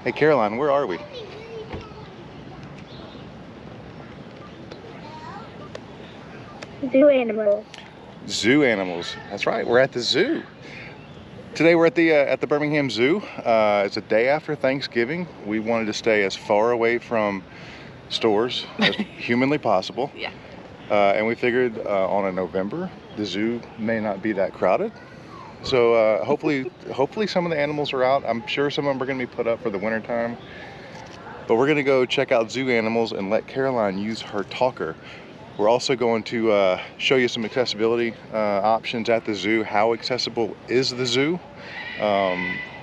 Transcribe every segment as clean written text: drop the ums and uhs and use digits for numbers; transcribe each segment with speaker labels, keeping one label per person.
Speaker 1: Hey Caroline, where are we?
Speaker 2: Zoo animals.
Speaker 1: Zoo animals. That's right. We're at the zoo. Today we're at the Birmingham Zoo. It's a day after Thanksgiving. We wanted to stay as far away from stores as humanly possible.
Speaker 3: Yeah.
Speaker 1: And we figured on a November, the zoo may not be that crowded. So hopefully some of the animals are out. I'm sure some of them are going to be put up for the winter time. But we're going to go check out zoo animals and let Caroline use her talker. We're also going to show you some accessibility options at the zoo. How accessible is the zoo?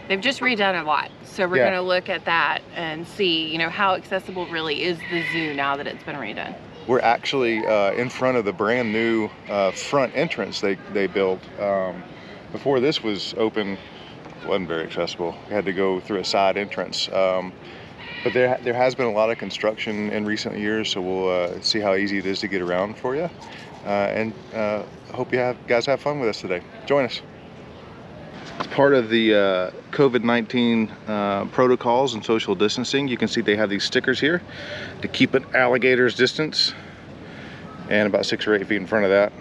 Speaker 3: They've just redone a lot. So we're going to look at that and see, how accessible really is the zoo now that it's been redone.
Speaker 1: We're actually in front of the brand new front entrance they built. Before this was open, it wasn't very accessible. You had to go through a side entrance. But there has been a lot of construction in recent years, so we'll see how easy it is to get around for you. And hope you guys have fun with us today. Join us. As part of the COVID-19 protocols and social distancing, you can see they have these stickers here to keep an alligator's distance, and about 6 or 8 feet in front of that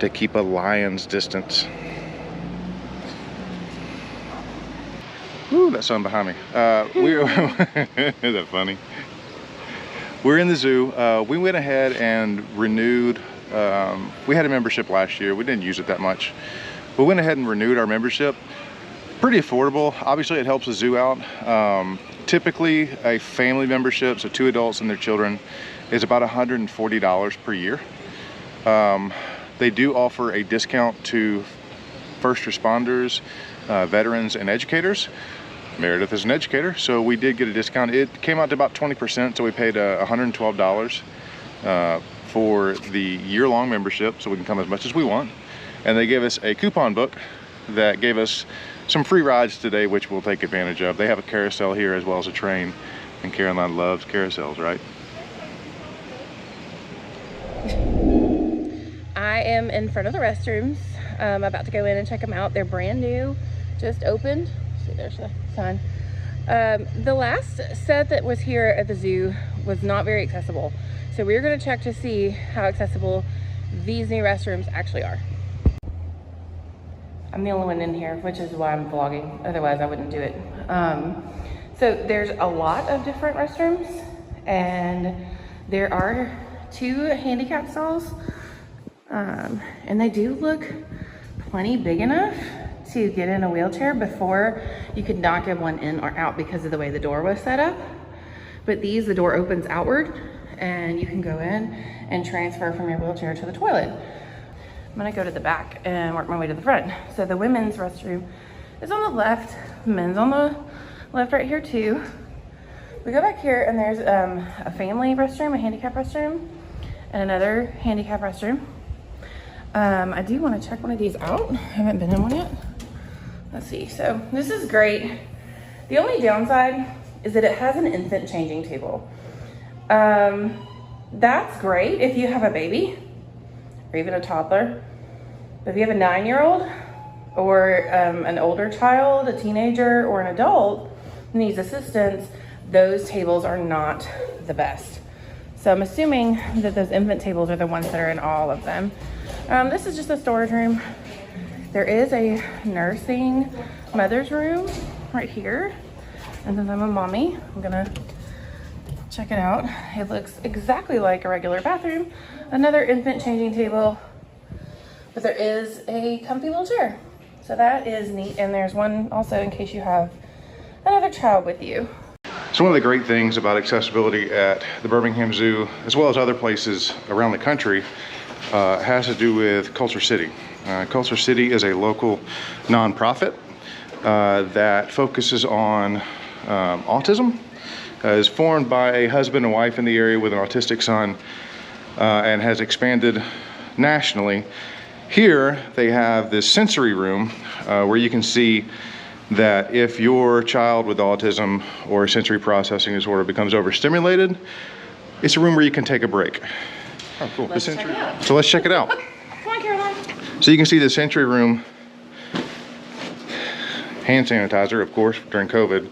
Speaker 1: to keep a lion's distance. Ooh, that sun behind me. Isn't that funny? We're in the zoo. We went ahead and renewed. We had a membership last year. We didn't use it that much. We went ahead and renewed our membership. Pretty affordable. Obviously, it helps the zoo out. Typically, a family membership, so 2 adults and their children, is about $140 per year. They do offer a discount to first responders, veterans, and educators. Meredith is an educator, so we did get a discount. It came out to about 20%, so we paid $112 for the year-long membership, so we can come as much as we want. And they gave us a coupon book that gave us some free rides today, which we'll take advantage of. They have a carousel here as well as a train, and Caroline loves carousels, right?
Speaker 3: I am in front of the restrooms. I'm about to go in and check them out. They're brand new, just opened. See, there's the sign. The last set that was here at the zoo was not very accessible. So we're gonna check to see how accessible these new restrooms actually are. I'm the only one in here, which is why I'm vlogging. Otherwise I wouldn't do it. So there's a lot of different restrooms, and there are 2 handicap stalls. And they do look plenty big enough to get in a wheelchair. Before, you could not get one in or out because of the way the door was set up. But these, the door opens outward and you can go in and transfer from your wheelchair to the toilet. I'm gonna go to the back and work my way to the front. So the women's restroom is on the left, men's on the left right here too. We go back here and there's a family restroom, a handicap restroom, and another handicap restroom. I do want to check one of these out. I haven't been in one yet. Let's see. So this is great. The only downside is that it has an infant changing table. That's great if you have a baby or even a toddler. But if you have a 9-year-old or an older child, a teenager, or an adult who needs assistance, those tables are not the best. So I'm assuming that those infant tables are the ones that are in all of them. This is just a storage room. There is a nursing mother's room right here. And since I'm a mommy, I'm gonna check it out. It looks exactly like a regular bathroom. Another infant changing table, but there is a comfy little chair. So that is neat. And there's one also in case you have another child with you.
Speaker 1: So one of the great things about accessibility at the Birmingham Zoo, as well as other places around the country, has to do with Culture City. Culture City is a local nonprofit that focuses on autism. Is formed by a husband and wife in the area with an autistic son, and has expanded nationally. Here they have this sensory room where you can see that if your child with autism or sensory processing disorder becomes overstimulated, it's a room where you can take a break. Oh, cool.
Speaker 3: Let's check it out.
Speaker 1: So let's check it out.
Speaker 3: Come on, Caroline.
Speaker 1: So you can see the sensory room, hand sanitizer, of course, during COVID.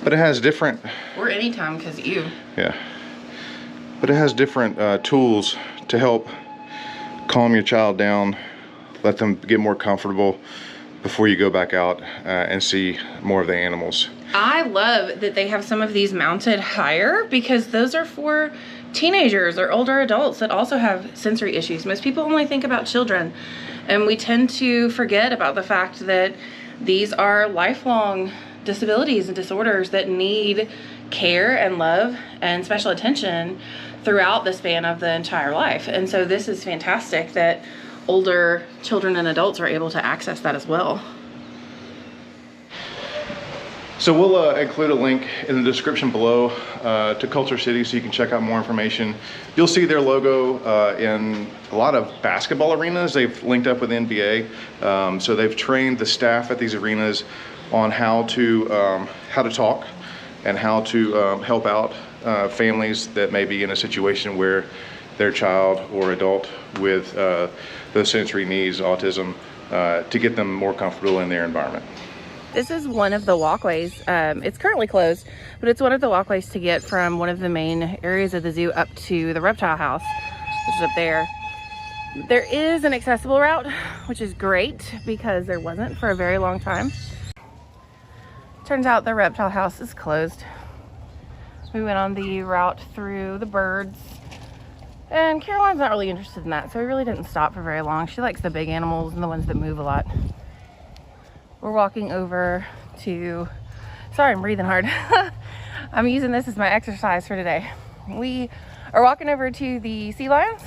Speaker 1: But it has different...
Speaker 3: Or anytime, because you.
Speaker 1: Yeah. But it has different tools to help calm your child down, let them get more comfortable before you go back out and see more of the animals.
Speaker 3: I love that they have some of these mounted higher, because those are for teenagers or older adults that also have sensory issues. Most people only think about children, and we tend to forget about the fact that these are lifelong disabilities and disorders that need care and love and special attention throughout the span of the entire life. And so this is fantastic that older children and adults are able to access that as well.
Speaker 1: So we'll include a link in the description below to Culture City so you can check out more information. You'll see their logo in a lot of basketball arenas. They've linked up with NBA. So they've trained the staff at these arenas on how to talk and how to help out families that may be in a situation where their child or adult with those sensory needs, autism, to get them more comfortable in their environment.
Speaker 3: This is one of the walkways. It's currently closed, but it's one of the walkways to get from one of the main areas of the zoo up to the reptile house, which is up there. There is an accessible route, which is great because there wasn't for a very long time. Turns out the reptile house is closed. We went on the route through the birds, and Caroline's not really interested in that, so we really didn't stop for very long. She likes the big animals and the ones that move a lot. We're walking over to, sorry, I'm breathing hard. I'm using this as my exercise for today. We are walking over to the sea lions.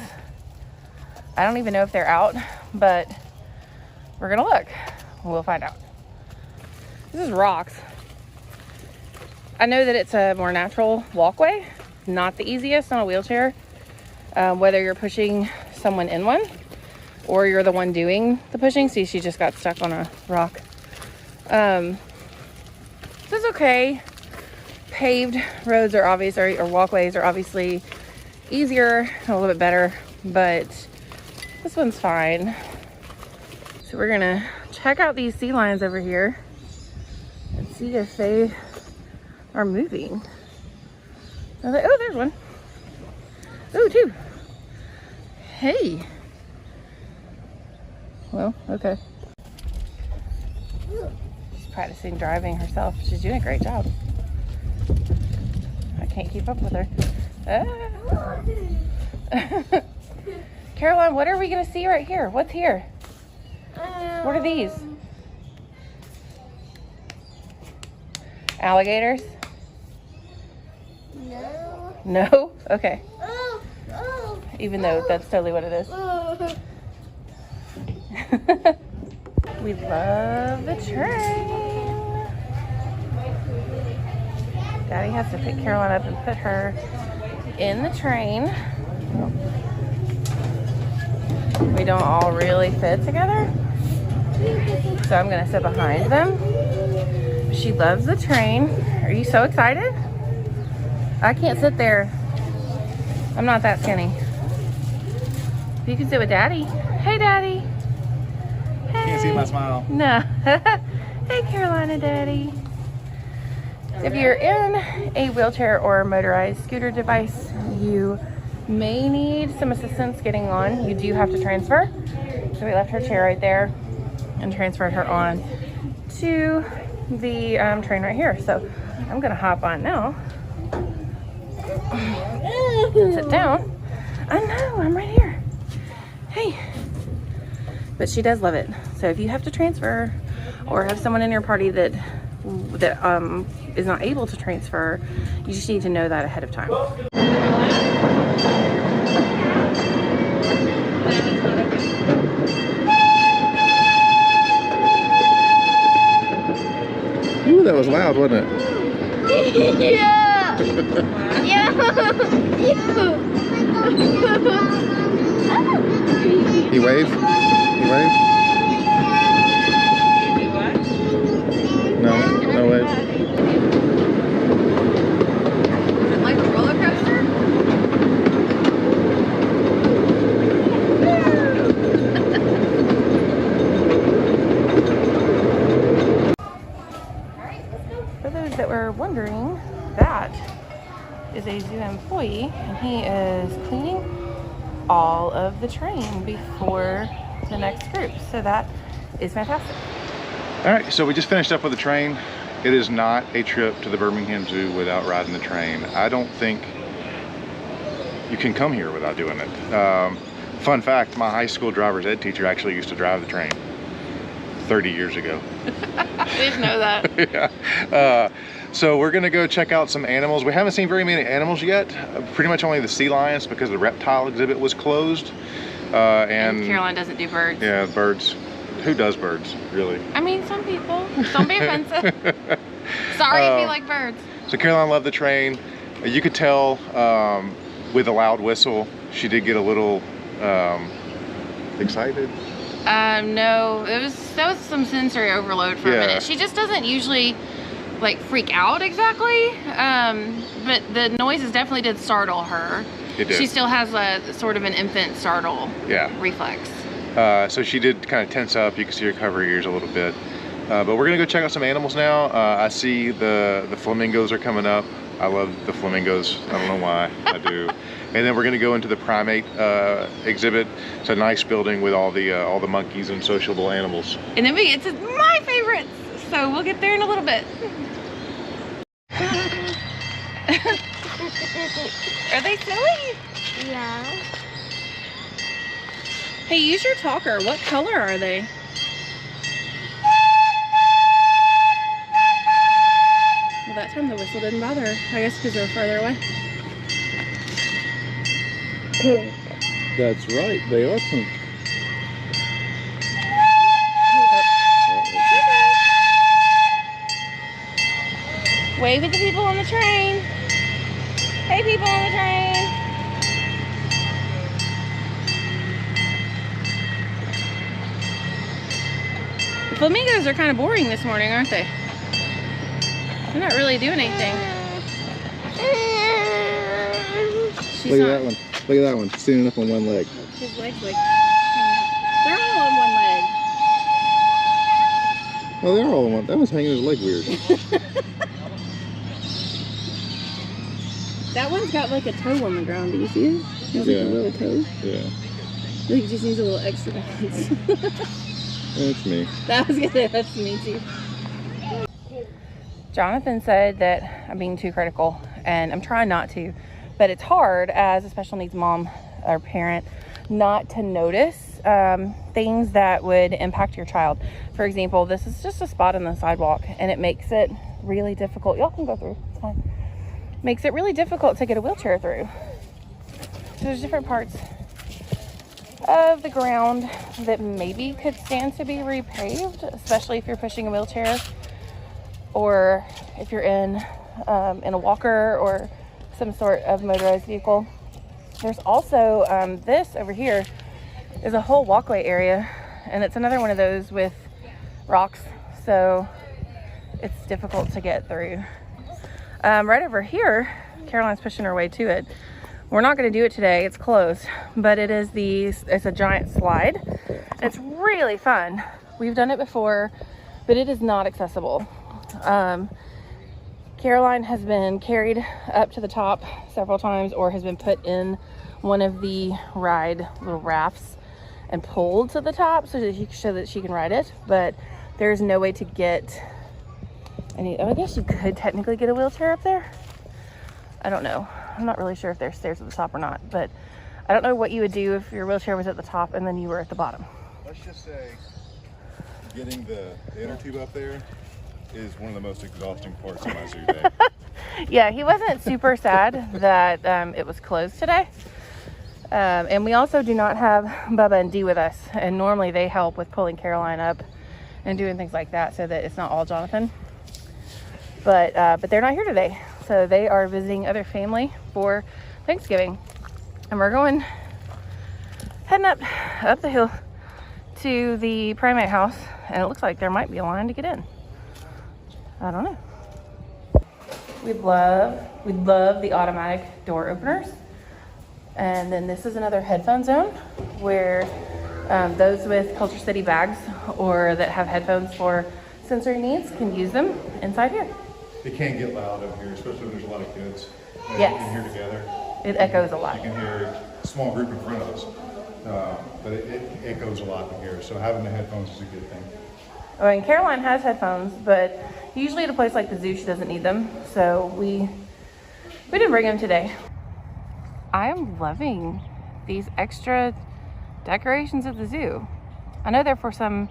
Speaker 3: I don't even know if they're out, but we're gonna look. We'll find out. This is rocks. I know that it's a more natural walkway, not the easiest on a wheelchair, whether you're pushing someone in one or you're the one doing the pushing. See, she just got stuck on a rock. This is okay. Paved roads are obvious, or walkways are obviously easier, a little bit better, but this one's fine. So we're gonna check out these sea lions over here and see if they are moving. I was like, oh, there's one. Oh, two. Hey. Well, okay. She's practicing driving herself. She's doing a great job. I can't keep up with her. Ah. Caroline, what are we gonna see right here? What's here? What are these? Alligators?
Speaker 2: No.
Speaker 3: No? Okay.
Speaker 2: Oh, oh,
Speaker 3: Even though that's totally what it is.
Speaker 2: oh.
Speaker 3: We love the train. Daddy has to pick Caroline up and put her in the train. We don't all really fit together, so I'm gonna sit behind them. She loves the train. Are you so excited? I can't sit there. I'm not that skinny. You can sit with Daddy. Hey, Daddy. Hey.
Speaker 1: Can't see my smile.
Speaker 3: No. Hey, Carolina Daddy. If you're in a wheelchair or motorized scooter device, you may need some assistance getting on. You do have to transfer. So we left her chair right there and transferred her on to the train right here. So I'm gonna hop on now. Sit down. I know, I'm right here. Hey. But she does love it. So if you have to transfer or have someone in your party that is not able to transfer, you just need to know that ahead of time.
Speaker 1: Ooh, that was loud, wasn't it?
Speaker 2: Yeah. Yeah.
Speaker 1: He waved? He waved? No, no wave.
Speaker 3: Is it like a roller coaster? For those that were were wondering, that is a zoo employee, and he is cleaning all of the train before the next group. So that is fantastic.
Speaker 1: All right, so we just finished up with the train. It is not a trip to the Birmingham Zoo without riding the train. I don't think you can come here without doing it. Fun fact, my high school driver's ed teacher actually used to drive the train 30 years ago.
Speaker 3: I didn't know that.
Speaker 1: Yeah. So we're gonna go check out some animals. We haven't seen very many animals yet. Pretty much only the sea lions because the reptile exhibit was closed. And
Speaker 3: Caroline doesn't do birds.
Speaker 1: Yeah, birds. Who does birds, really?
Speaker 3: I mean, some people. Don't be offensive. Sorry if you like birds.
Speaker 1: So Caroline loved the train. You could tell with a loud whistle, she did get a little excited.
Speaker 3: No, that was some sensory overload for a minute. She just doesn't usually like freak out exactly, but the noises definitely did startle her.
Speaker 1: It did.
Speaker 3: She still has a sort of an infant startle reflex.
Speaker 1: So she did kind of tense up. You can see her cover her ears a little bit. But we're gonna go check out some animals now. I see the flamingos are coming up. I love the flamingos. I don't know why, I do. And then we're gonna go into the primate exhibit. It's a nice building with all the monkeys and sociable animals.
Speaker 3: And then we get to my favorites. So we'll get there in a little bit. Are they silly?
Speaker 2: Yeah.
Speaker 3: Hey, use your talker. What color are they? Well, that time the whistle didn't bother her. I guess because they're farther away.
Speaker 2: Pink.
Speaker 1: That's right, they are pink.
Speaker 3: Wave at the people on the train. Hey, people on the train. The flamingos are kind of boring this morning, aren't they? They're not really doing anything.
Speaker 1: Look at that one. Look at that one, standing up on one leg.
Speaker 3: His leg's like, they're all on one leg.
Speaker 1: Oh, they're all on one. That was hanging his leg weird.
Speaker 3: That one's got like a toe on the ground. Do you see it? He has like a little toe.
Speaker 1: Yeah.
Speaker 3: I think he just needs a little extra balance.
Speaker 1: That's me.
Speaker 3: That was good. That's me too. Jonathan said that I'm being too critical, and I'm trying not to, but it's hard as a special needs mom or parent not to notice things that would impact your child. For example, this is just a spot on the sidewalk, and it makes it really difficult. Y'all can go through. It's fine. Makes it really difficult to get a wheelchair through. So there's different parts of the ground that maybe could stand to be repaved, especially if you're pushing a wheelchair or if you're in a walker or some sort of motorized vehicle. There's also this over here is a whole walkway area, and it's another one of those with rocks, so it's difficult to get through. Right over here, Caroline's pushing her way to it. We're not going to do it today, it's closed, but it's a giant slide. It's really fun. We've done it before, but it is not accessible. Caroline has been carried up to the top several times, or has been put in one of the little rafts and pulled to the top so that she can ride it, but there's no way to get I guess you could technically get a wheelchair up there. I don't know. I'm not really sure if there's stairs at the top or not, but I don't know what you would do if your wheelchair was at the top and then you were at the bottom.
Speaker 1: Let's just say getting the inner tube up there is one of the most exhausting parts of my zoo day.
Speaker 3: Yeah, he wasn't super sad that it was closed today. And we also do not have Bubba and Dee with us, and normally they help with pulling Caroline up and doing things like that so that it's not all Jonathan. But they're not here today, so they are visiting other family for Thanksgiving, and we're heading up the hill to the primate house, and it looks like there might be a line to get in. I don't know. We love the automatic door openers, and then this is another headphone zone where those with Culture City bags or that have headphones for sensory needs can use them inside here.
Speaker 1: it can get loud up here, especially when there's a lot of kids and
Speaker 3: Yes.
Speaker 1: in here together.
Speaker 3: It echoes a lot.
Speaker 1: You can hear a small group in front of us, but it echoes a lot in here. So having the headphones is a good thing.
Speaker 3: I mean, Caroline has headphones, but usually at a place like the zoo, she doesn't need them. So we didn't bring them today. I am loving these extra decorations at the zoo. I know they're for some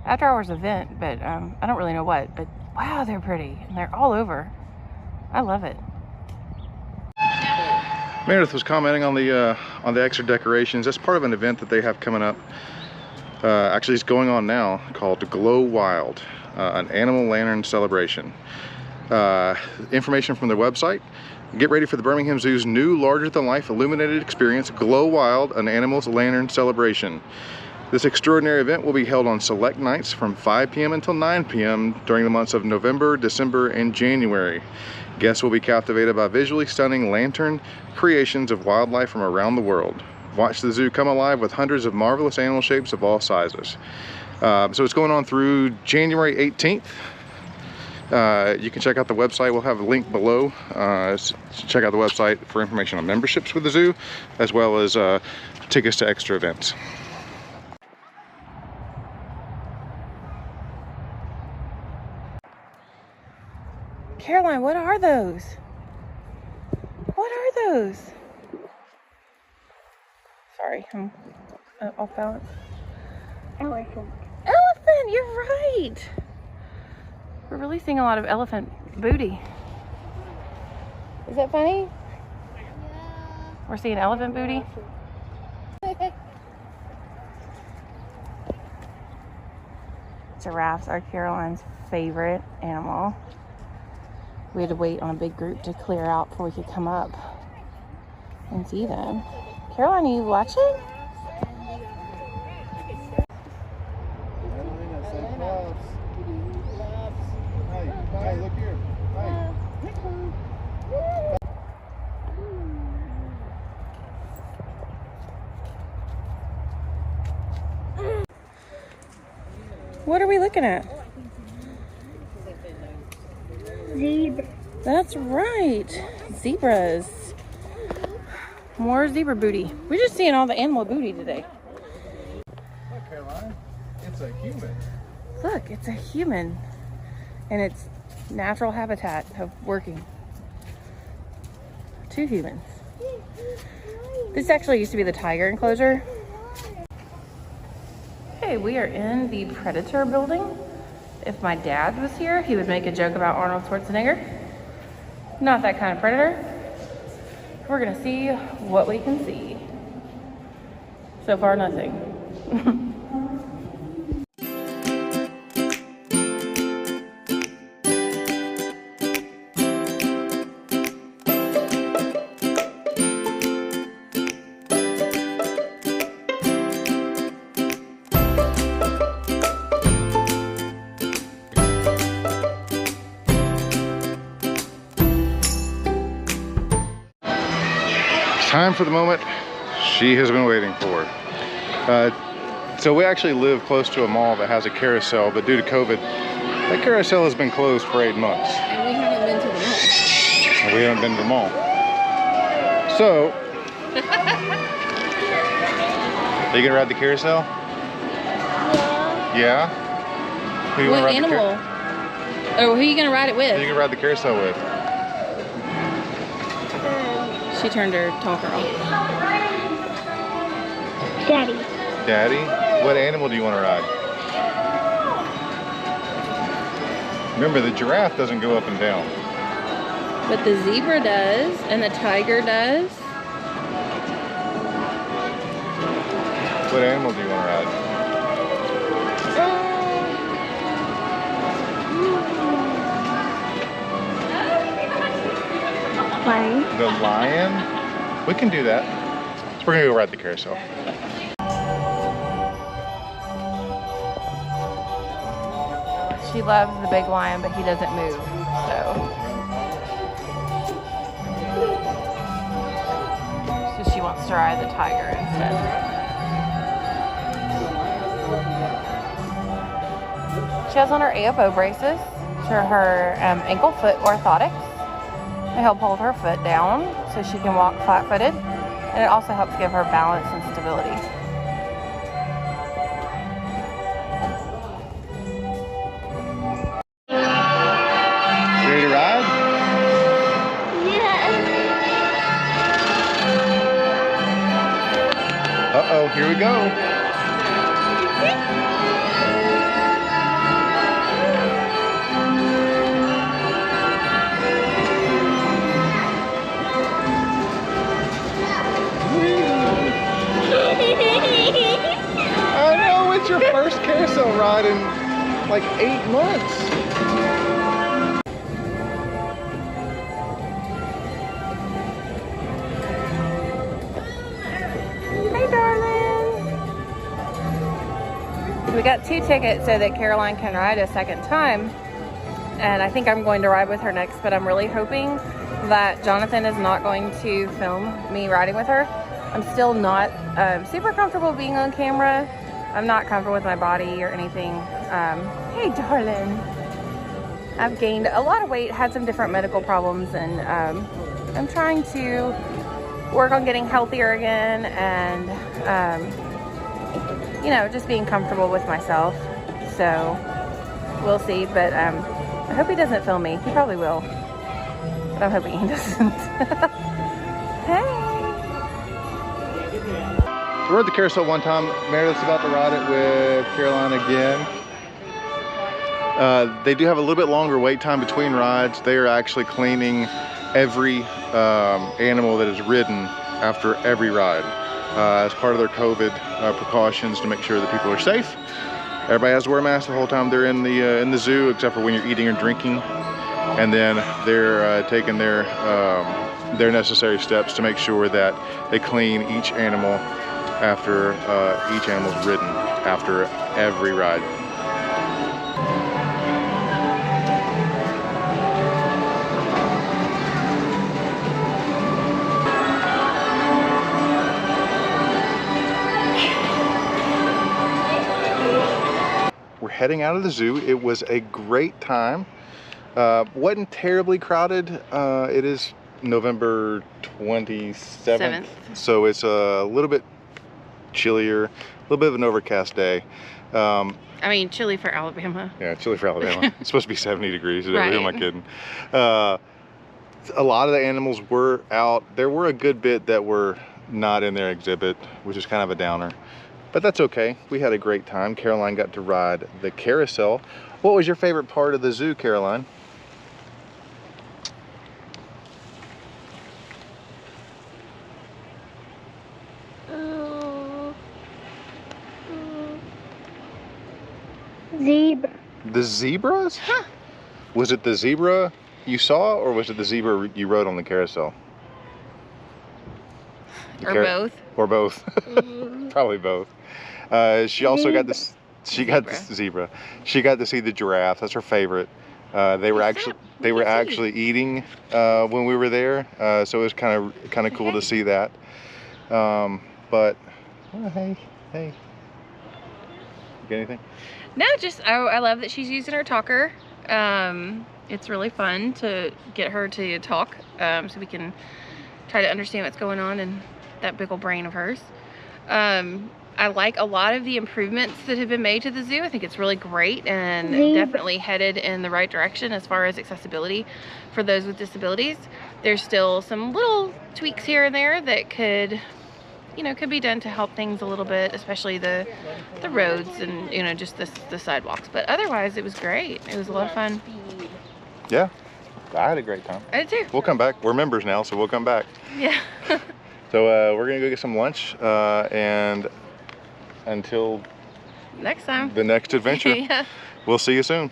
Speaker 3: after hours event, but I don't really know what, but wow, they're pretty and they're all over. I love it.
Speaker 1: Meredith was commenting on the extra decorations. That's part of an event that they have coming up. Actually, it's going on now, called Glow Wild, an animal lantern celebration. Information from their website. Get ready for the Birmingham Zoo's new larger-than-life illuminated experience, Glow Wild, an animal's lantern celebration. This extraordinary event will be held on select nights from 5 p.m. until 9 p.m. during the months of November, December, and January. Guests will be captivated by visually stunning lantern creations of wildlife from around the world. Watch the zoo come alive with hundreds of marvelous animal shapes of all sizes. So it's going on through January 18th. You can check out the website. We'll have a link below. Check out the website for information on memberships with the zoo, as well as tickets to extra events.
Speaker 3: Caroline, what are those? What are those? Sorry, I'm off balance.
Speaker 2: Elephant.
Speaker 3: Elephant, you're right. We're really seeing a lot of elephant booty. Is that funny?
Speaker 2: Yeah.
Speaker 3: We're seeing elephant booty. Giraffes are Caroline's favorite animal. We had to wait on a big group to clear out before we could come up and see them. Caroline, are you watching?
Speaker 1: Hey, look here.
Speaker 3: What are we looking at?
Speaker 2: Zebra.
Speaker 3: That's right. Zebras. More zebra booty. We're just seeing all the animal booty today.
Speaker 1: Look, Caroline. It's a human.
Speaker 3: Look, it's a human. And its natural habitat of working. 2 humans. This actually used to be the tiger enclosure. Okay, we are in the Predator building. If my dad was here, he would make a joke about Arnold Schwarzenegger. Not that kind of predator. We're gonna see what we can see. So far, nothing.
Speaker 1: Time for the moment she has been waiting for. So we actually live close to a mall that has a carousel, but due to COVID, that carousel has been closed for 8 months.
Speaker 3: And we haven't been to the mall.
Speaker 1: And we haven't been to the mall. So, are you gonna ride the carousel? Yeah. Who you
Speaker 3: What
Speaker 1: wanna ride
Speaker 3: animal? Or who are you gonna ride it
Speaker 1: Who you
Speaker 3: with?
Speaker 1: gonna ride the carousel with?
Speaker 3: She turned her talker off.
Speaker 2: Daddy.
Speaker 1: Daddy? What animal do you want to ride? Remember, the giraffe doesn't go up and down.
Speaker 3: But the zebra does, and the tiger does.
Speaker 1: What animal do you want to ride?
Speaker 2: Lion.
Speaker 1: The lion? We can do that. So we're gonna go ride the carousel.
Speaker 3: She loves the big lion, but he doesn't move, so she wants to ride the tiger instead. She has on her AFO braces. to her ankle foot orthotics. It helps hold her foot down so she can walk flat-footed, and it also helps give her balance and stability.
Speaker 1: Ready to ride?
Speaker 2: Yeah.
Speaker 1: Uh-oh, here we go. I know, it's your first carousel ride in like 8 months.
Speaker 3: Hey, darling. We got 2 tickets so that Caroline can ride a second time. And I think I'm going to ride with her next, but I'm really hoping that Jonathan is not going to film me riding with her. I'm still not super comfortable being on camera. I'm not comfortable with my body or anything. Hey, darling. I've gained a lot of weight, had some different medical problems, and I'm trying to work on getting healthier again and, you know, just being comfortable with myself. So we'll see, but I hope he doesn't film me. He probably will, but I'm hoping he doesn't. Hey.
Speaker 1: We rode the carousel one time. Meredith's about to ride it with Caroline again. They do have a little bit longer wait time between rides. They are actually cleaning every animal that is ridden after every ride as part of their COVID precautions to make sure that people are safe. Everybody has to wear a mask the whole time they're in the zoo, except for when you're eating or drinking. And then they're taking their necessary steps to make sure that they clean each animal after each animal's ridden after every ride. We're heading out of the zoo. It was a great time. Wasn't terribly crowded. It is November 27th, so it's a little bit chillier, a little bit of an overcast day.
Speaker 3: I mean, chilly for Alabama.
Speaker 1: Yeah, chilly for Alabama. It's supposed to be 70 degrees.
Speaker 3: Right.
Speaker 1: Who am I kidding? A lot of the animals were out. There were a good bit that were not in their exhibit, which is kind of a downer. But that's okay. We had a great time. Caroline got to ride the carousel. What was your favorite part of the zoo, Caroline?
Speaker 2: Zebra.
Speaker 1: The zebras? Was it the zebra you saw, or was it the zebra you rode on the carousel?
Speaker 3: Or both.
Speaker 1: Or both. Probably both. She also got this. She got the zebra. She got to see the giraffe. That's her favorite. They were actually eating when we were there, so it was kind of cool to see that. But oh, hey. You got anything?
Speaker 3: No, just I love that she's using her talker. It's really fun to get her to talk, so we can try to understand what's going on in that big old brain of hers. I like a lot of the improvements that have been made to the zoo. I think it's really great and definitely headed in the right direction as far as accessibility for those with disabilities. There's still some little tweaks here and there that could, you know, could be done to help things a little bit, especially the roads and, you know, just the sidewalks. But otherwise, it was great. It was a lot of fun.
Speaker 1: Yeah, I had a great time.
Speaker 3: I did too.
Speaker 1: We'll come back. We're members now, so we'll come back.
Speaker 3: Yeah.
Speaker 1: So we're gonna go get some lunch, and until
Speaker 3: Next time.
Speaker 1: the next adventure,
Speaker 3: Yeah.
Speaker 1: we'll see you soon.